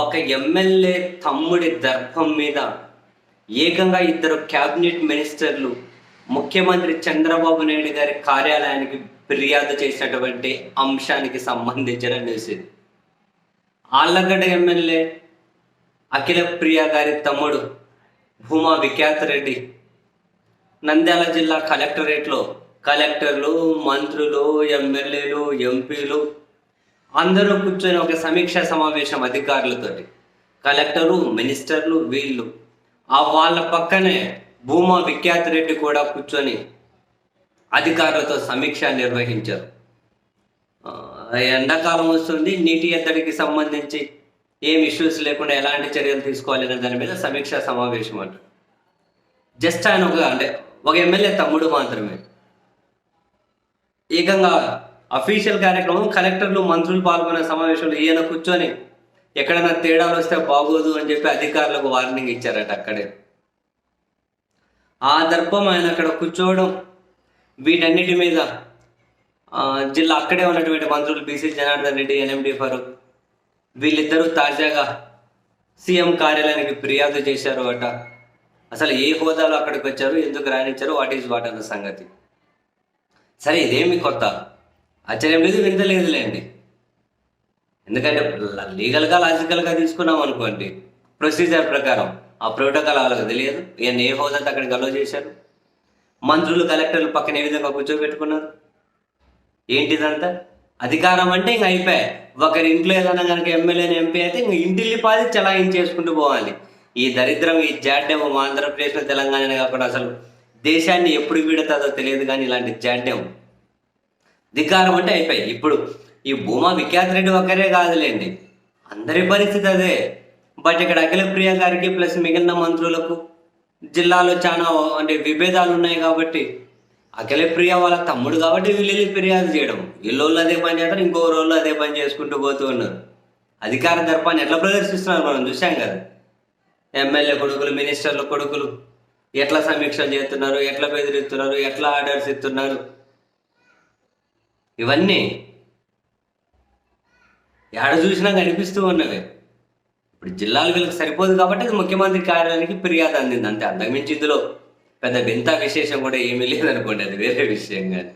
ఒక ఎమ్మెల్యే తమ్ముడి దర్భం మీద ఏకంగా ఇద్దరు క్యాబినెట్ మినిస్టర్లు ముఖ్యమంత్రి చంద్రబాబు నాయుడు గారి కార్యాలయానికి ఫిర్యాదు చేసినటువంటి అంశానికి సంబంధించిన న్యూస్ ఇది. ఆళ్లగడ్డ ఎమ్మెల్యే అఖిల ప్రియ గారి తమ్ముడు భూమా విఖ్యాత్ రెడ్డి నంద్యాల జిల్లా కలెక్టరేట్లో కలెక్టర్లు, మంత్రులు, ఎమ్మెల్యేలు, ఎంపీలు అందరూ కూర్చొని ఒక సమీక్షా సమావేశం అధికారులతోటి, కలెక్టరు, మినిస్టర్లు వీళ్ళు. వాళ్ళ పక్కనే భూమా విఖ్యాత్ రెడ్డి కూడా కూర్చొని అధికారులతో సమీక్ష నిర్వహించారు. ఎండాకాలం వస్తుంది, నీటి ఎద్దడికి సంబంధించి ఏం ఇష్యూస్ లేకుండా ఎలాంటి చర్యలు తీసుకోవాలనే దాని మీద సమీక్షా సమావేశం అంట. జస్ట్ ఆయన ఒక ఎమ్మెల్యే తమ్ముడు మాత్రమే. ఏకంగా అఫీషియల్ కార్యక్రమం, కలెక్టర్లు, మంత్రులు పాల్గొనే సమావేశంలో ఈయన కూర్చొని ఎక్కడైనా తేడాలు వస్తే బాగోదు అని చెప్పి అధికారులకు వార్నింగ్ ఇచ్చారట. అక్కడే ఆ దర్పం ఆయన అక్కడ కూర్చోవడం, వీటన్నిటి మీద జిల్లా అక్కడే ఉన్నటువంటి మంత్రులు బీసీ జనార్దన్ రెడ్డి, ఎన్ఎండి ఫరూక్ వీళ్ళిద్దరూ తాజాగా సీఎం కార్యాలయానికి ఫిర్యాదు చేశారు అట. అసలు ఏ హోదాలో అక్కడికి వచ్చారు, ఎందుకు రాణించారు, వాట్ అన్న సంగతి. సరే, ఇదేమి కొత్త ఆశ్చర్యం లేదు, వింత లేదులేండి. ఎందుకంటే లీగల్గా లాజికల్గా తీసుకున్నాం అనుకోండి, ప్రొసీజర్ ప్రకారం ఆ ప్రోటోకాల్ వాళ్ళకి తెలియదు. ఈయన ఏ హోదాతో అక్కడికి అలో చేశారు, మంత్రులు, కలెక్టర్లు పక్కన ఏ విధంగా కూర్చోబెట్టుకున్నారు, ఏంటిదంతా? అధికారం అంటే ఇంక అయిపోయాయి. ఒకరి ఇంట్లో ఏదైనా కనుక ఎమ్మెల్యేని, ఎంపీ అయితే ఇంక ఇంటిల్లి పాది చలాయించేసుకుంటూ పోవాలి. ఈ దరిద్రం, ఈ జాడ్యం ఆంధ్రప్రదేశ్లో, తెలంగాణ కాకుండా అసలు దేశాన్ని ఎప్పుడు వీడుతుందో తెలియదు. కానీ ఇలాంటి జాడ్యం అధికారం అంటే అయిపోయి. ఇప్పుడు ఈ భూమా విఖ్యాత్ రెడ్డి ఒకరే కాదులేండి, అందరి పరిస్థితి అదే. బట్ ఇక్కడ అఖిల ప్రియ గారికి ప్లస్ మిగిలిన మంత్రులకు జిల్లాలో చాలా విభేదాలు ఉన్నాయి కాబట్టి, అఖిల ప్రియ వాళ్ళ తమ్ముడు కాబట్టి వీళ్ళు ఫిర్యాదు చేయడం, వీళ్ళు అదే పని చేస్తారు, ఇంకో రోజులు అదే పని చేసుకుంటూ పోతూ ఉన్నారు. అధికార దర్పాన్ని ఎట్లా ప్రదర్శిస్తున్నారు మనం చూసాం కదా. ఎమ్మెల్యే కొడుకులు, మినిస్టర్ల కొడుకులు ఎట్లా సమీక్షలు చేస్తున్నారు, ఎట్లా బెదిరిస్తున్నారు, ఎట్లా ఆర్డర్స్ ఇస్తున్నారు, ఇవన్నీ ఎక్కడ చూసినా కనిపిస్తూ ఉన్నవి. ఇప్పుడు జిల్లాలు వీళ్ళకి సరిపోదు కాబట్టి అది ముఖ్యమంత్రి కార్యాలయానికి ఫిర్యాదు అందింది అంతే. అంతకుమించి ఇందులో పెద్ద వింత విశేషం కూడా ఏమీ లేదనుకోండి, అది వేరే విషయం. కానీ